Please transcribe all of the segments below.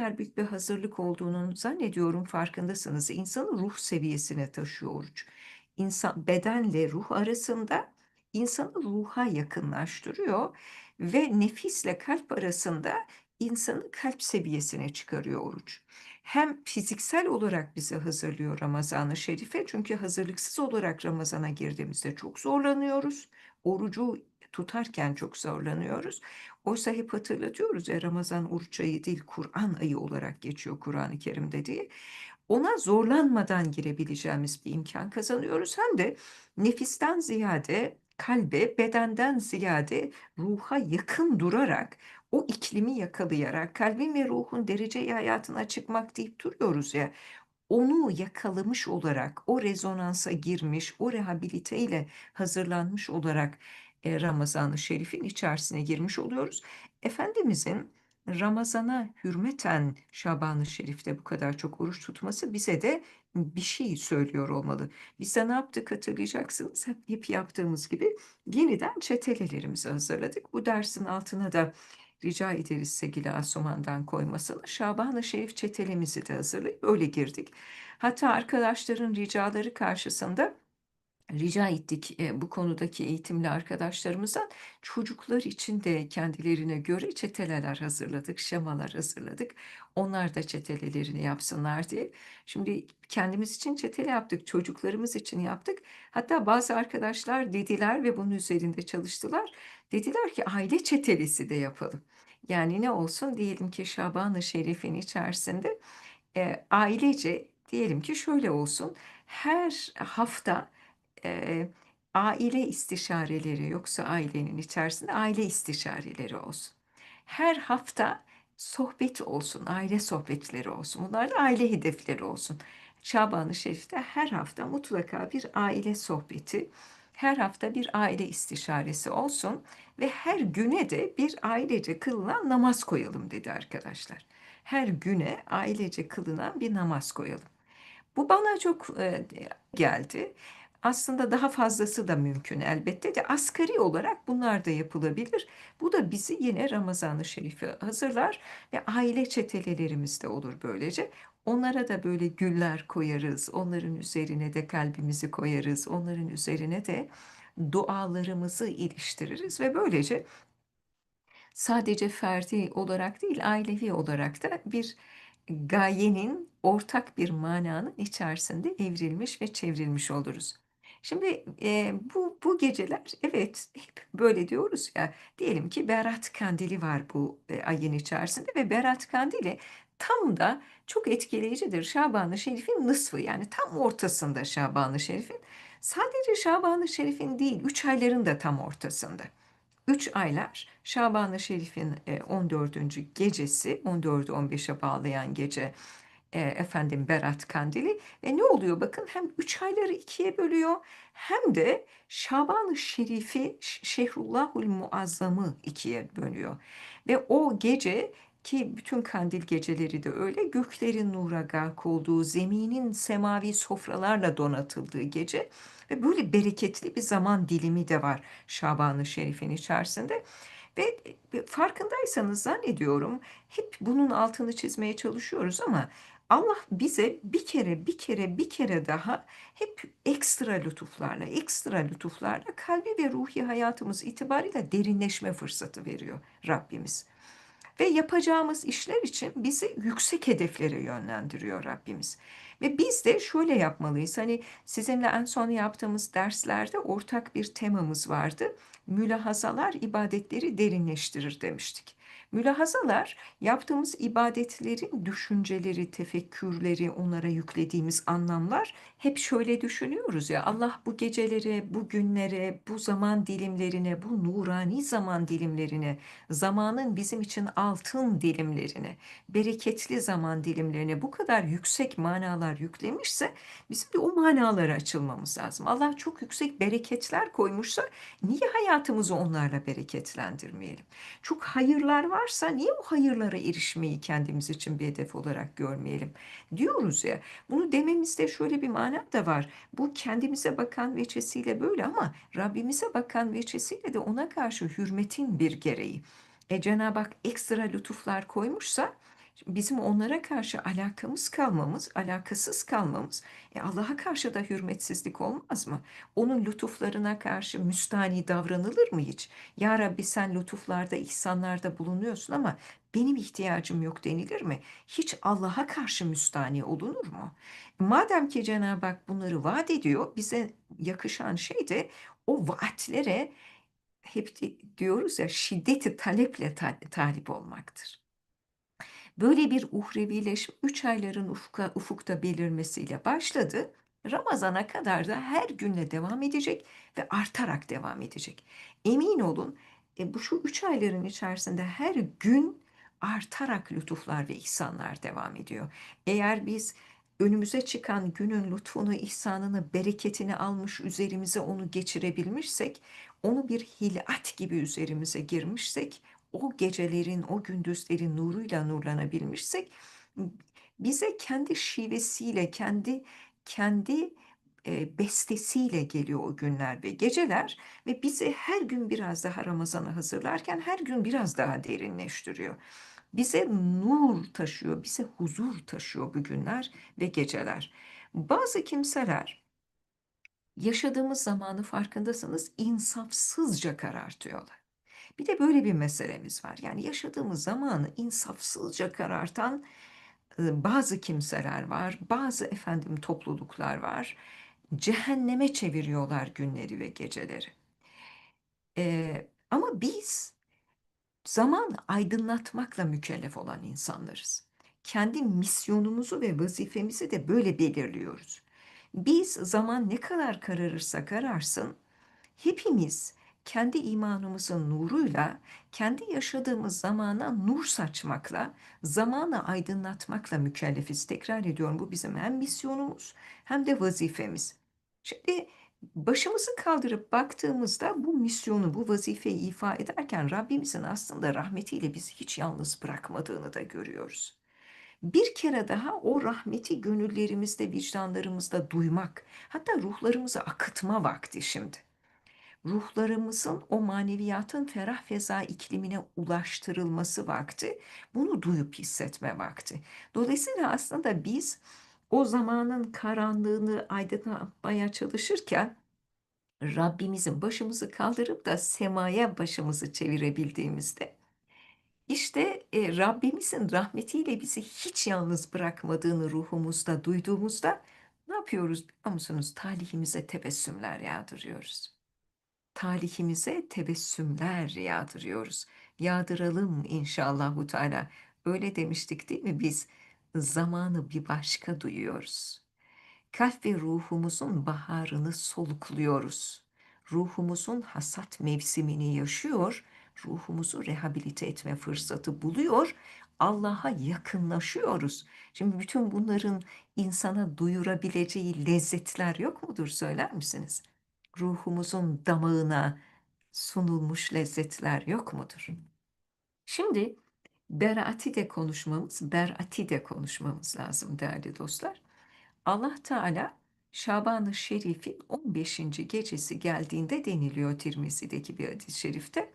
kadar büyük bir hazırlık olduğunun zannediyorum farkındasınız. İnsanı ruh seviyesine taşıyor oruç. İnsan, bedenle ruh arasında insanı ruha yakınlaştırıyor ve nefisle kalp arasında insanı kalp seviyesine çıkarıyor oruç. Hem fiziksel olarak bizi hazırlıyor Ramazan-ı Şerif'e, çünkü hazırlıksız olarak Ramazan'a girdiğimizde çok zorlanıyoruz. Orucu tutarken çok zorlanıyoruz. Oysa hep hatırlatıyoruz ya, Ramazan oruç ayı değil, Kur'an ayı olarak geçiyor Kur'an-ı Kerim'de diye. Ona zorlanmadan girebileceğimiz bir imkan kazanıyoruz. Hem de nefisten ziyade kalbe, bedenden ziyade ruha yakın durarak, o iklimi yakalayarak, kalbin ve ruhun derece hayatına çıkmak deyip duruyoruz ya, onu yakalamış olarak, o rezonansa girmiş, o rehabiliteyle hazırlanmış olarak Ramazan-ı Şerif'in içerisine girmiş oluyoruz. Efendimizin Ramazan'a hürmeten Şaban-ı Şerif'te bu kadar çok oruç tutması bize de bir şey söylüyor olmalı. Biz de ne yaptık hatırlayacaksınız. Hep yaptığımız gibi yeniden çetelelerimizi hazırladık. Bu dersin altına da rica ederiz sevgili Asuman'dan koymasını. Şaban-ı Şerif çetelemizi de hazırlayıp öyle girdik. Hatta arkadaşların ricaları karşısında rica ettik bu konudaki eğitimli arkadaşlarımızdan, çocuklar için de kendilerine göre çeteleler hazırladık, şemalar hazırladık. Onlar da çetelelerini yapsınlar diye. Şimdi kendimiz için çetele yaptık, çocuklarımız için yaptık. Hatta bazı arkadaşlar dediler ve bunun üzerinde çalıştılar. Dediler ki aile çetelesi de yapalım. Yani ne olsun, diyelim ki Şaban-ı Şerif'in içerisinde ailece, diyelim ki şöyle olsun. Her hafta e, aile istişareleri, yoksa ailenin içerisinde aile istişareleri olsun. Her hafta sohbet olsun, aile sohbetleri olsun. Bunlar da aile hedefleri olsun. Şaban-ı Şerif'te her hafta mutlaka bir aile sohbeti, her hafta bir aile istişaresi olsun ve her güne de bir ailece kılınan namaz koyalım dedi arkadaşlar. Her güne ailece kılınan bir namaz koyalım. Bu bana çok geldi. Aslında daha fazlası da mümkün elbette de, asgari olarak bunlar da yapılabilir. Bu da bizi yine Ramazan-ı Şerif'e hazırlar ve aile çetelerimiz de olur böylece. Onlara da böyle güller koyarız, onların üzerine de kalbimizi koyarız, onların üzerine de dualarımızı iliştiririz ve böylece sadece ferdi olarak değil, ailevi olarak da bir gayenin, ortak bir mananın içerisinde evrilmiş ve çevrilmiş oluruz. Şimdi bu geceler, evet, hep böyle diyoruz ya, diyelim ki Berat Kandili var bu ayın içerisinde ve Berat Kandili tam da çok etkileyicidir. Şaban-ı Şerif'in nısfı, yani tam ortasında Şaban-ı Şerif'in, sadece Şaban-ı Şerif'in değil, 3 ayların da tam ortasında. 3 aylar Şaban-ı Şerif'in 14. gecesi, 14'ü 15'e bağlayan gece, efendim Berat Kandili, ve ne oluyor bakın, hem 3 ayları ikiye bölüyor hem de Şaban-ı Şerif'i, Şehrullahul Muazzam'ı ikiye bölüyor. Ve o gece, ki bütün kandil geceleri de öyle, göklerin nura gark olduğu, zeminin semavi sofralarla donatıldığı gece ve böyle bereketli bir zaman dilimi de var Şaban-ı Şerif'in içerisinde. Ve farkındaysanız zannediyorum hep bunun altını çizmeye çalışıyoruz ama Allah bize bir kere daha hep ekstra lütuflarla, ekstra lütuflarla kalbi ve ruhi hayatımız itibariyle derinleşme fırsatı veriyor Rabbimiz. Ve yapacağımız işler için bizi yüksek hedeflere yönlendiriyor Rabbimiz. Ve biz de şöyle yapmalıyız. Hani sizinle en son yaptığımız derslerde ortak bir temamız vardı. Mülahazalar ibadetleri derinleştirir demiştik. Mülahazalar, yaptığımız ibadetlerin düşünceleri, tefekkürleri, onlara yüklediğimiz anlamlar. Hep şöyle düşünüyoruz ya, Allah bu gecelere, bu günlere, bu zaman dilimlerine, bu nurani zaman dilimlerine, zamanın bizim için altın dilimlerine, bereketli zaman dilimlerine bu kadar yüksek manalar yüklemişse, bizim de o manalara açılmamız lazım. Allah çok yüksek bereketler koymuşsa, niye hayatımızı onlarla bereketlendirmeyelim? Çok hayırlar varsa niye o hayırlara erişmeyi kendimiz için bir hedef olarak görmeyelim? Diyoruz ya, bunu dememizde şöyle bir mana da var. Bu kendimize bakan veçesiyle böyle, ama Rabbimize bakan veçesiyle de ona karşı hürmetin bir gereği. Cenab-ı Hak ekstra lütuflar koymuşsa, Bizim onlara karşı alakamız kalmamız, alakasız kalmamız, Allah'a karşı da hürmetsizlik olmaz mı? Onun lütuflarına karşı müstani davranılır mı hiç? Ya Rabbi sen lütuflarda, ihsanlarda bulunuyorsun ama benim ihtiyacım yok denilir mi? Hiç Allah'a karşı müstani olunur mu? Madem ki Cenab-ı Hak bunları vaat ediyor, bize yakışan şey de o vaatlere hep diyoruz ya şiddeti taleple talip olmaktır. Böyle bir uhrevileşme 3 ayların ufukta belirmesiyle başladı. Ramazana kadar da her günle devam edecek ve artarak devam edecek. Emin olun bu şu 3 ayların içerisinde her gün artarak lütuflar ve ihsanlar devam ediyor. Eğer biz önümüze çıkan günün lütfunu, ihsanını, bereketini almış, üzerimize onu geçirebilmişsek, onu bir hilat gibi üzerimize girmişsek, o gecelerin, o gündüzlerin nuruyla nurlanabilmişsek, bize kendi şivesiyle, kendi bestesiyle geliyor o günler ve geceler ve bizi her gün biraz daha Ramazan'a hazırlarken her gün biraz daha derinleştiriyor. Bize nur taşıyor, bize huzur taşıyor bu günler ve geceler. Bazı kimseler yaşadığımız zamanı farkındasınız insafsızca karartıyorlar. Bir de böyle bir meselemiz var. Yani yaşadığımız zamanı insafsızca karartan bazı kimseler var, bazı efendim topluluklar var. Cehenneme çeviriyorlar günleri ve geceleri. Ama biz zaman aydınlatmakla mükellef olan insanlarız. Kendi misyonumuzu ve vazifemizi de böyle belirliyoruz. Biz zaman ne kadar kararırsa kararsın, hepimiz kendi imanımızın nuruyla, kendi yaşadığımız zamana nur saçmakla, zamanı aydınlatmakla mükellefiz. Tekrar ediyorum bu bizim hem misyonumuz hem de vazifemiz. Şimdi başımızı kaldırıp baktığımızda bu misyonu, bu vazifeyi ifa ederken Rabbimizin aslında rahmetiyle bizi hiç yalnız bırakmadığını da görüyoruz. Bir kere daha o rahmeti gönüllerimizde, vicdanlarımızda duymak, hatta ruhlarımızı akıtma vakti şimdi. Ruhlarımızın o maneviyatın ferah feza iklimine ulaştırılması vakti, bunu duyup hissetme vakti. Dolayısıyla aslında biz o zamanın karanlığını aydınlatmaya çalışırken Rabbimizin başımızı kaldırıp da semaya başımızı çevirebildiğimizde işte Rabbimizin rahmetiyle bizi hiç yalnız bırakmadığını ruhumuzda duyduğumuzda ne yapıyoruz biliyor musunuz? Talihimize tebessümler yağdırıyoruz. Talihimize tebessümler yağdırıyoruz. Yağdıralım inşallahu teala. Öyle demiştik değil mi? Biz zamanı bir başka duyuyoruz. Kalp ve ruhumuzun baharını solukluyoruz. Ruhumuzun hasat mevsimini yaşıyor, ruhumuzu rehabilite etme fırsatı buluyor, Allah'a yakınlaşıyoruz. Şimdi bütün bunların insana duyurabileceği lezzetler yok mudur söyler misiniz? Ruhumuzun damağına sunulmuş lezzetler yok mudur? Şimdi berati de konuşmamız lazım değerli dostlar. Allah Teala Şaban-ı Şerif'in 15. gecesi geldiğinde deniliyor Tirmizi'deki bir hadis-i şerifte.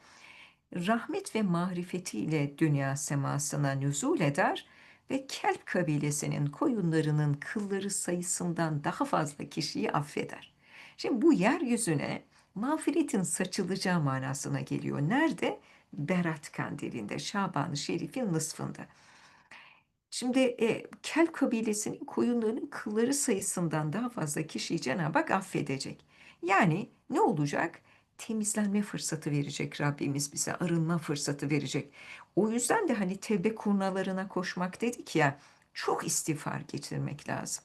Rahmet ve marifetiyle dünya semasına nüzul eder ve Kelp kabilesinin koyunlarının kılları sayısından daha fazla kişiyi affeder. Şimdi bu yeryüzüne mağfiretin saçılacağı manasına geliyor. Nerede? Berat kandilinde, Şaban-ı Şerif'in nısfında. Şimdi Kel kabilesinin koyunlarının kılları sayısından daha fazla kişiyi Cenab-ı Hak affedecek. Yani ne olacak? Temizlenme fırsatı verecek Rabbimiz bize, arınma fırsatı verecek. O yüzden de hani tevbe kurnalarına koşmak dedik ya, çok istiğfar getirmek lazım.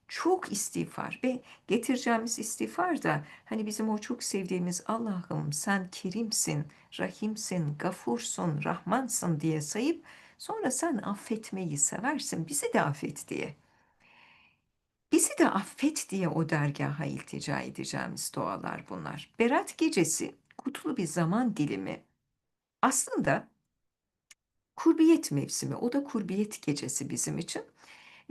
Çok istiğfar ve getireceğimiz istiğfar da hani bizim o çok sevdiğimiz Allah'ım sen kerimsin, rahimsin, gafursun, rahmansın diye sayıp sonra sen affetmeyi seversin, bizi de affet diye. Bizi de affet diye o dergaha iltica edeceğimiz dualar bunlar. Berat gecesi kutlu bir zaman dilimi. Aslında kurbiyet mevsimi, o da kurbiyet gecesi bizim için.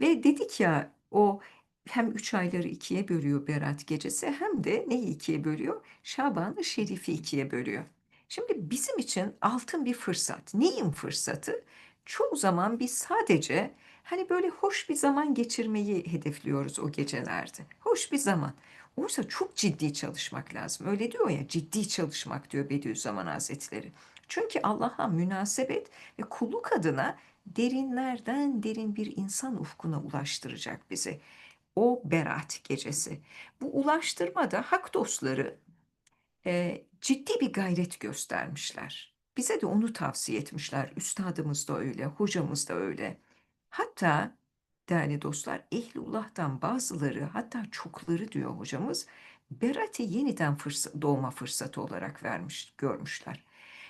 Ve dedik ya o hem 3 ayları ikiye bölüyor Berat gecesi hem de neyi ikiye bölüyor? Şaban-ı Şerif'i ikiye bölüyor. Şimdi bizim için altın bir fırsat. Neyin fırsatı? çoğu zaman biz sadece hani böyle hoş bir zaman geçirmeyi hedefliyoruz o gecelerde. Hoş bir zaman. Oysa çok ciddi çalışmak lazım. Öyle diyor ya, ciddi çalışmak diyor Bediüzzaman Hazretleri. Çünkü Allah'a münasebet ve kulluk adına derinlerden derin bir insan ufkuna ulaştıracak bizi. O Berat gecesi. Bu ulaştırmada hak dostları ciddi bir gayret göstermişler. Bize de onu tavsiye etmişler. Üstadımız da öyle, hocamız da öyle. Hatta değerli dostlar, Ehlullah'tan bazıları, hatta çokları diyor hocamız, Berat'i yeniden doğma fırsatı olarak görmüşler.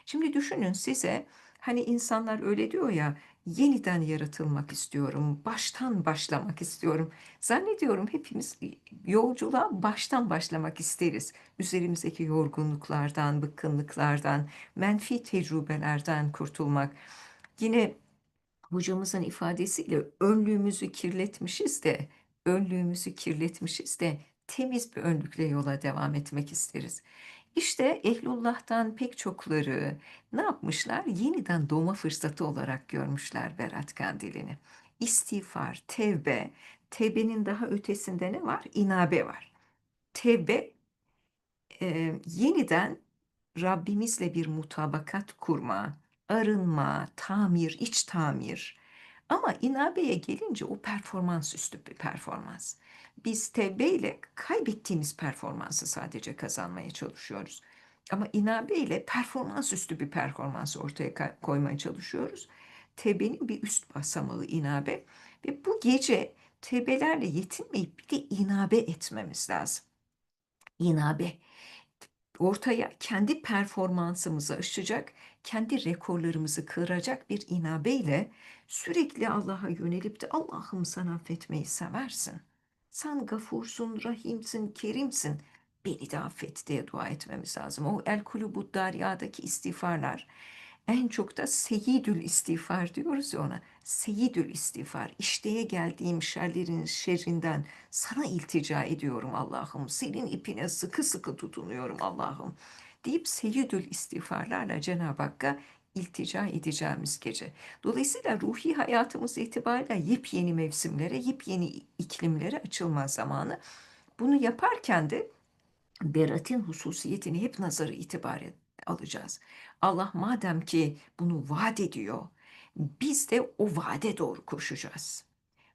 Şimdi düşünün size, hani insanlar öyle diyor ya, yeniden yaratılmak istiyorum, baştan başlamak istiyorum. Zannediyorum hepimiz yolculuğa baştan başlamak isteriz. Üzerimizdeki yorgunluklardan, bıkkınlıklardan, menfi tecrübelerden kurtulmak. Yine hocamızın ifadesiyle önlüğümüzü kirletmişiz de temiz bir önlükle yola devam etmek isteriz. İşte Ehlullah'tan pek çokları ne yapmışlar? Yeniden doğma fırsatı olarak görmüşler Berat Kandili'ni. İstiğfar, tevbe, tevbenin daha ötesinde ne var? İnabe var. Tevbe, yeniden Rabbimizle bir mutabakat kurma, arınma, tamir, iç tamir. Ama inabeye gelince o performans üstü bir performans. Biz tevbeyle kaybettiğimiz performansı sadece kazanmaya çalışıyoruz. Ama inabeyle performans üstü bir performans ortaya koymaya çalışıyoruz. Tevbenin bir üst basamağı inabe. Ve bu gece tevbelerle yetinmeyip bir de inabe etmemiz lazım. İnabe ortaya kendi performansımızı aşacak, kendi rekorlarımızı kıracak bir inabeyle sürekli Allah'a yönelip de Allah'ım sen affetmeyi seversin. Sen gafursun, rahimsin, kerimsin. Beni de affet diye dua etmemiz lazım. O El Kulubud Derya'daki istiğfarlar en çok da Seyyidül istiğfar diyoruz ya ona. Seyyidül istiğfar. İşteye geldiğim şerlerin şerrinden sana iltica ediyorum Allah'ım. Senin ipine sıkı sıkı tutunuyorum Allah'ım. Deyip seyyidül istiğfarlarla Cenab-ı Hakk'a iltica edeceğimiz gece. Dolayısıyla ruhi hayatımız itibariyle yepyeni mevsimlere, yepyeni iklimlere açılma zamanı. Bunu yaparken de Berat'in hususiyetini hep nazarı itibare alacağız. Allah madem ki bunu vaat ediyor, biz de o vaade doğru koşacağız.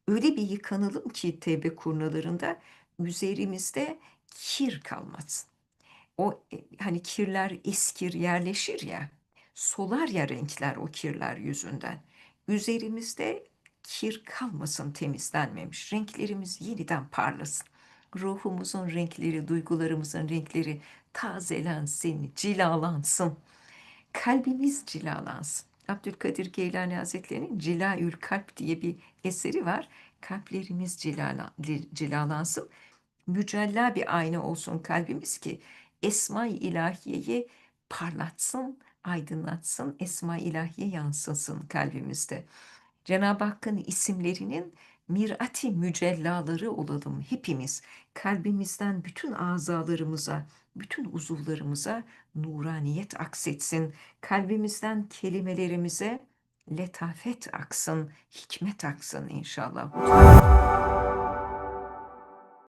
Öyle bir yıkanalım ki tevbe kurnalarında üzerimizde kir kalmasın. O hani kirler eskir yerleşir ya, solar ya renkler o kirler yüzünden. Üzerimizde kir kalmasın temizlenmemiş. Renklerimiz yeniden parlasın. Ruhumuzun renkleri, duygularımızın renkleri tazelensin, cilalansın. Kalbimiz cilalansın. Abdülkadir Geylani Hazretleri'nin Cilaül Kalp diye bir eseri var. Kalplerimiz cilalansın. Mücella bir ayna olsun kalbimiz ki Esma-i İlahiye'yi parlatsın, aydınlatsın, Esma-i İlahiye yansısın kalbimizde. Cenab-ı Hakk'ın isimlerinin mirati mücellaları olalım hepimiz. Kalbimizden bütün azalarımıza, bütün uzuvlarımıza nuraniyet aksetsin. Kalbimizden kelimelerimize letafet aksın, hikmet aksın inşallah.